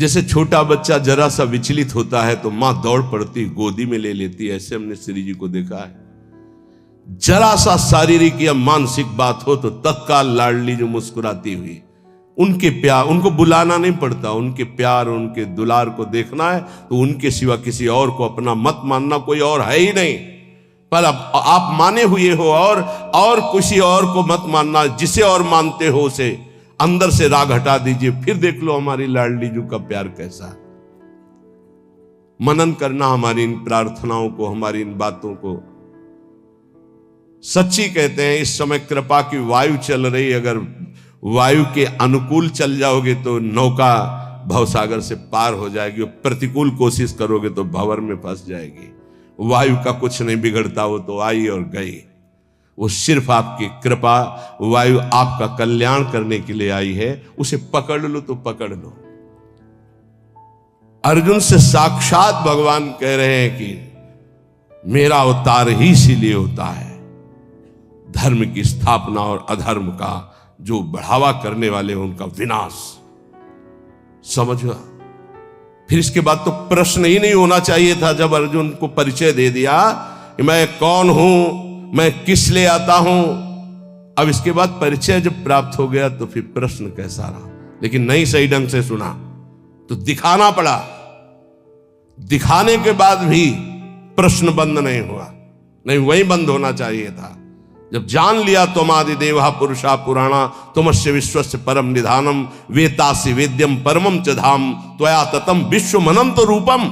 जैसे छोटा बच्चा जरा सा विचलित होता है तो मां दौड़ पड़ती गोदी में ले लेती है, ऐसे हमने श्री जी को देखा है। जरा सा शारीरिक या मानसिक बात हो तो तत्काल लाडली जो मुस्कुराती हुई, उनके प्यार, उनको बुलाना नहीं पड़ता, उनके प्यार उनके दुलार को देखना है तो उनके सिवा किसी और को अपना मत मानना, कोई और है ही नहीं। पर अब आप माने हुए हो और किसी और को मत मानना, जिसे और मानते हो उसे अंदर से राग हटा दीजिए, फिर देख लो हमारी लाडली जू का प्यार कैसा है। मनन करना हमारी इन प्रार्थनाओं को, हमारी इन बातों को। सच्ची कहते हैं इस समय कृपा की वायु चल रही, अगर वायु के अनुकूल चल जाओगे तो नौका भवसागर से पार हो जाएगी, प्रतिकूल कोशिश करोगे तो भंवर में फंस जाएगी। वायु का कुछ नहीं बिगड़ता, वो तो आई और गई। वो सिर्फ आपकी कृपा, वायु आपका कल्याण करने के लिए आई है, उसे पकड़ लो तो पकड़ लो। अर्जुन से साक्षात भगवान कह रहे हैं कि मेरा अवतार ही इसीलिए होता है, धर्म की स्थापना और अधर्म का जो बढ़ावा करने वाले उनका विनाश। समझो, फिर इसके बाद तो प्रश्न ही नहीं होना चाहिए था जब अर्जुन को परिचय दे दिया कि मैं कौन हूं, मैं किस लिए आता हूं। अब इसके बाद परिचय जब प्राप्त हो गया तो फिर प्रश्न कैसा रहा, लेकिन नहीं सही ढंग से सुना तो दिखाना पड़ा। दिखाने के बाद भी प्रश्न बंद नहीं हुआ, नहीं वही बंद होना चाहिए था। जब जान लिया तुमादि देवा पुरुषा पुराणा तुमस्य विश्वस्य परम निधानम वेतासि वेद्यम परमम च धाम त्वया ततम विश्व मनंत रूपम।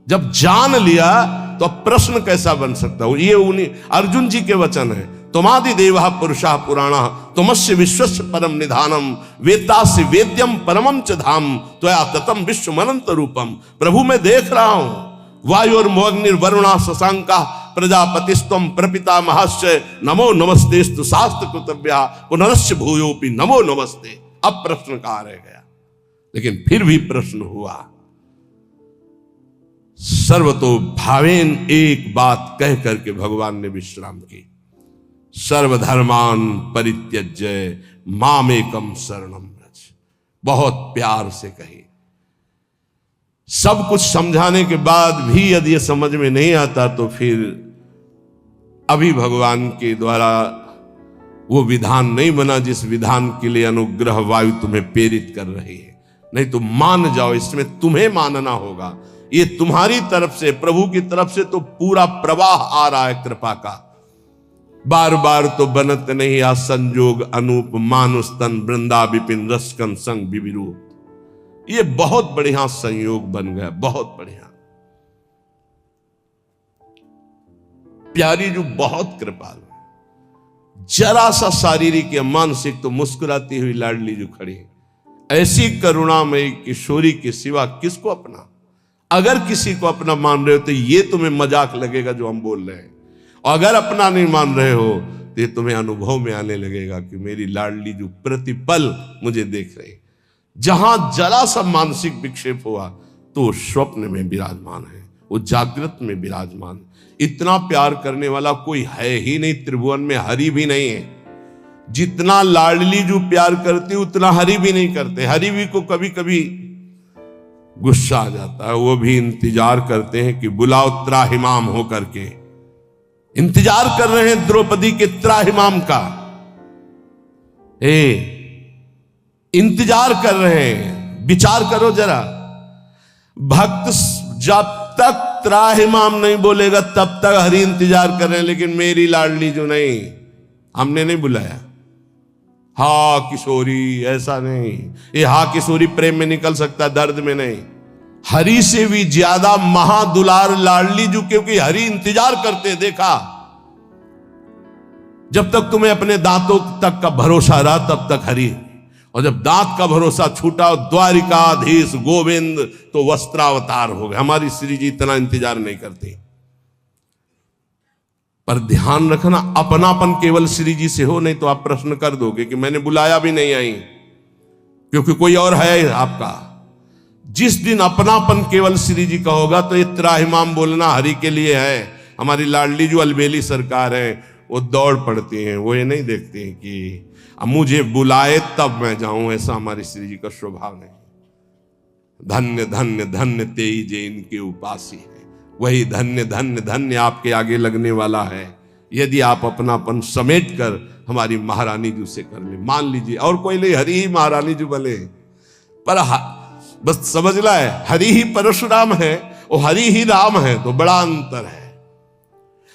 जब जान लिया तो अब प्रश्न कैसा बन सकता है। ये उन्हीं अर्जुन जी के वचन है, तुमादि देवा पुरुषा पुराणा तुमस्य विश्वस्य परम निधानम वेतासि वेद्यम परमम च धाम त्वया ततम विश्व मनंत रूपम। प्रभु मैं देख रहा हूं, वायुर्मोग्निर्वरुणा शशांका प्रजापतिस्त्वं प्रपितामहस्य नमो नमस्तेस्तु शास्त्र कृतव्या पुनरस्य भूयोपि नमो नमस्ते। अब प्रश्न कहां रह गया, लेकिन फिर भी प्रश्न हुआ। सर्वतो भावेन एक बात कह करके भगवान ने विश्राम की, सर्वधर्मान परित्यज्य मामेकम शरणम व्रज। बहुत प्यार से कही। सब कुछ समझाने के बाद भी यदि ये समझ में नहीं आता तो फिर अभी भगवान के द्वारा वो विधान नहीं बना जिस विधान के लिए अनुग्रह वायु तुम्हें प्रेरित कर रही है। नहीं तो मान जाओ, इसमें तुम्हें मानना होगा। ये तुम्हारी तरफ से, प्रभु की तरफ से तो पूरा प्रवाह आ रहा है कृपा का। बार बार तो बनत नहीं आ संजोग अनूप मानुस्तन वृंदा विपिन रसकन संग विविरू। ये बहुत बढ़िया संयोग बन गया, बहुत बढ़िया। प्यारी जो बहुत कृपालु, जरा सा शारीरिक या मानसिक तो मुस्कुराती हुई लाडली जो खड़ी, ऐसी करुणामयी किशोरी के सिवा किसको अपना। अगर किसी को अपना मान रहे हो तो ये तुम्हें मजाक लगेगा जो हम बोल रहे हैं, और अगर अपना नहीं मान रहे हो तो ये तुम्हें अनुभव में आने लगेगा कि मेरी लाडली जो प्रतिपल मुझे देख रही। जहां जरा सा मानसिक विक्षेप हुआ तो स्वप्न में विराजमान है, वो जागृत में विराजमान। इतना प्यार करने वाला कोई है ही नहीं त्रिभुवन में, हरि भी नहीं है। जितना लाडली जो प्यार करती उतना हरि भी नहीं करते। हरि भी को कभी कभी गुस्सा आ जाता है, वो भी इंतजार करते हैं कि बुलाओ त्राहिमाम होकर के। इंतजार कर रहे हैं द्रौपदी के त्राहिमाम का, इंतजार कर रहे हैं। विचार करो जरा, भक्त जब तक त्राहिमाम नहीं बोलेगा तब तक हरि इंतजार कर रहे हैं, लेकिन मेरी लाडली जो नहीं, हमने नहीं बुलाया। हा किशोरी, ऐसा नहीं। ये हा किशोरी प्रेम में निकल सकता है, दर्द में नहीं। हरि से भी ज्यादा महादुलार लाडली जो, क्योंकि हरि इंतजार करते देखा। जब तक तुम्हें अपने दांतों तक का भरोसा रहा तब तक हरि, और जब दांत का भरोसा छूटा द्वारिकाधीश गोविंद तो वस्त्रावतार हो गए। हमारी श्री जी इतना इंतजार नहीं करती। पर ध्यान रखना, अपनापन केवल श्री जी से हो, नहीं तो आप प्रश्न कर दोगे कि मैंने बुलाया भी नहीं आई, क्योंकि कोई और है आपका। जिस दिन अपनापन केवल श्री जी का होगा तो ये त्राहिमाम बोलना हरि के लिए है। हमारी लाडली जो अलबेली सरकार है वो दौड़ पड़ती हैं, वो ये नहीं देखती हैं कि मुझे बुलाए तब मैं जाऊं, ऐसा हमारी श्री जी का स्वभाव नहीं। धन्य धन्य धन्य तेई जे इनके उपासी है। वही धन्य धन्य धन्य आपके आगे लगने वाला है यदि आप अपनापन समेट कर हमारी महारानी जी से कर ले। मान लीजिए और कोई नहीं, हरि ही महारानी जी बने, पर बस समझ ला है हरि ही परशुराम है और हरि ही राम है, तो बड़ा अंतर है।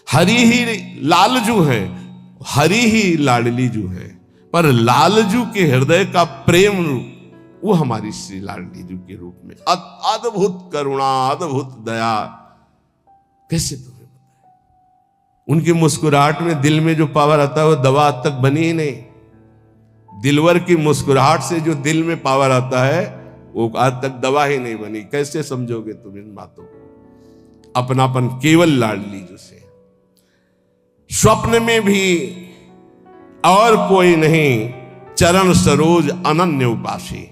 हरि ही लालजू है, हरि ही लाडली जू है, पर लालजू के हृदय का प्रेम वो हमारी श्री लाडली जू के रूप में अद्भुत करुणा, अद्भुत दया। कैसे तुम्हें बताएं? उनकी मुस्कुराहट में दिल में जो पावर आता है वो दवा आज तक बनी ही नहीं। दिलवर की मुस्कुराहट से जो दिल में पावर आता है वो आज तक दवा ही नहीं बनी। कैसे समझोगे तुम इन बातों को? अपनापन केवल लाडली जू से। स्वप्न में भी और कोई नहीं, चरण सरोज अनन्य उपासी।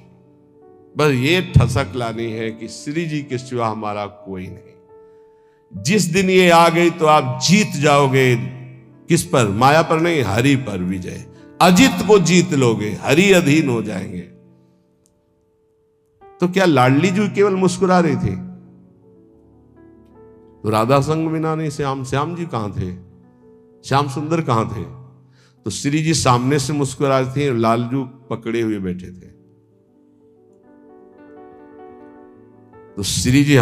बस ये ठसक लानी है कि श्री जी के सिवा हमारा कोई नहीं। जिस दिन ये आ गई तो आप जीत जाओगे। किस पर? माया पर नहीं, हरि पर विजय। अजित को जीत लोगे, हरि अधीन हो जाएंगे। तो क्या लाडली जी केवल मुस्कुरा रही थी? तो राधा संग बिना नहीं श्याम जी कहां थे? श्याम सुंदर कहां थे? तो श्री जी सामने से मुस्कुरा रही थी, लालजू पकड़े हुए बैठे थे। तो श्री जी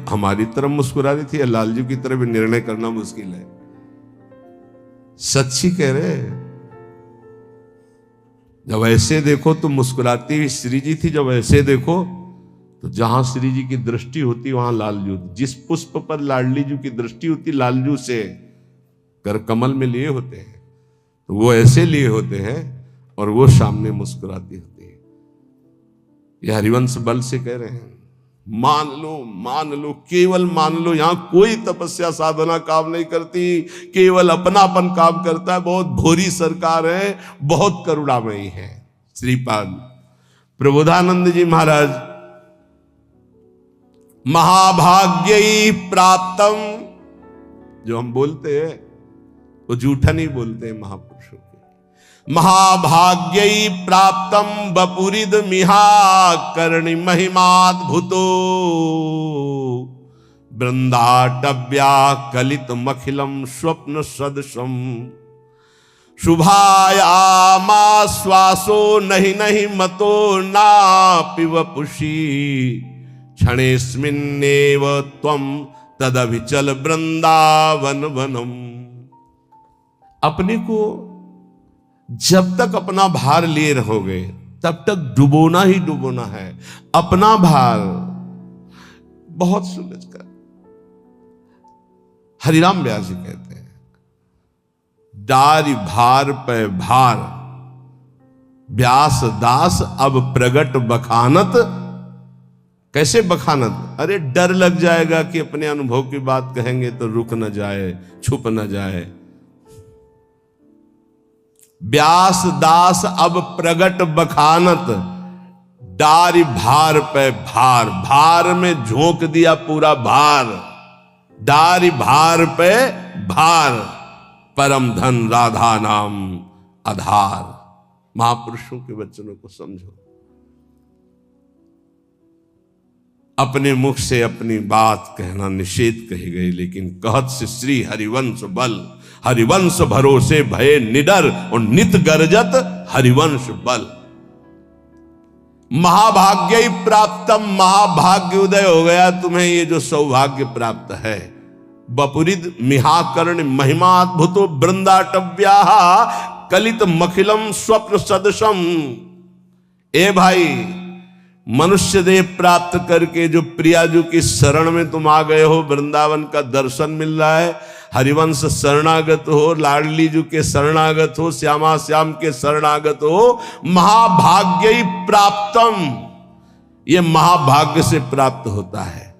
हमारी तरफ मुस्कुरा रही थी या लालजू की तरफ निर्णय करना मुश्किल है। सच्ची कह रहे। जब ऐसे देखो तो मुस्कुराती हुई श्री जी थी, जब ऐसे देखो तो जहां श्री जी की दृष्टि होती वहां लालजू। जिस पुष्प पर लाडली जू की दृष्टि होती लालजू से कर कमल में लिए होते हैं, तो वो ऐसे लिए होते हैं और वो सामने मुस्कुराती होती है। ये हरिवंश बल से कह रहे हैं। मान लो, केवल मान लो। यहां कोई तपस्या साधना काम नहीं करती, केवल अपनापन काम करता है। बहुत भोरी सरकार है, बहुत करुणामयी है। श्रीपाद प्रबोधानंद जी महाराज, महाभाग्यई प्राप्तम, जो हम बोलते हैं वो झूठा नहीं बोलते हैं महापुरुषों के। महाभाग्यई प्राप्तम बपुरिद मिहा कर्णि महिमाद्भुतो वृंदाटव्या कलित मखिलम स्वप्न सदृशम शुभायामाश्वासो नहीं मतो नापि वपुषी क्षणेस्मिन्नेव त्वं तदभिचल वृंदावन वनम। अपने को जब तक अपना भार लिए रहोगे तब तक डुबोना ही डुबोना है। अपना भार बहुत सुलझ कर। हरिराम व्यास जी कहते हैं, डारी भार पे भार व्यास दास अब प्रगट बखानत। कैसे बखानत? अरे डर लग जाएगा कि अपने अनुभव की बात कहेंगे तो रुक न जाए, छुप न जाए। व्यास दास अब प्रगट बखानत, डारी भार पे भार। भार में झोंक दिया पूरा भार, डारी भार पे भार। परम धन राधा नाम आधार। महापुरुषों के वचनों को समझो। अपने मुख से अपनी बात कहना निषेध कही गई, लेकिन कहत से श्री हरिवंश बल। हरिवंश भरोसे भय निडर और नित गर्जत हरिवंश बल। महाभाग्य ही प्राप्तम, महाभाग्य उदय हो गया तुम्हें, ये जो सौभाग्य प्राप्त है। बपुरिद मिहाकर्ण महिमाद्भुतो वृंदाटव्या कलित मखिलम स्वप्न सदृशम। ए भाई, मनुष्य देह प्राप्त करके जो प्रियाजू की शरण में तुम आ गए हो, वृंदावन का दर्शन मिल रहा है। हरिवंश शरणागत हो, लाडली जू के शरणागत हो, श्यामा श्याम के शरणागत हो। महाभाग्य प्राप्तम, ये महाभाग्य से प्राप्त होता है।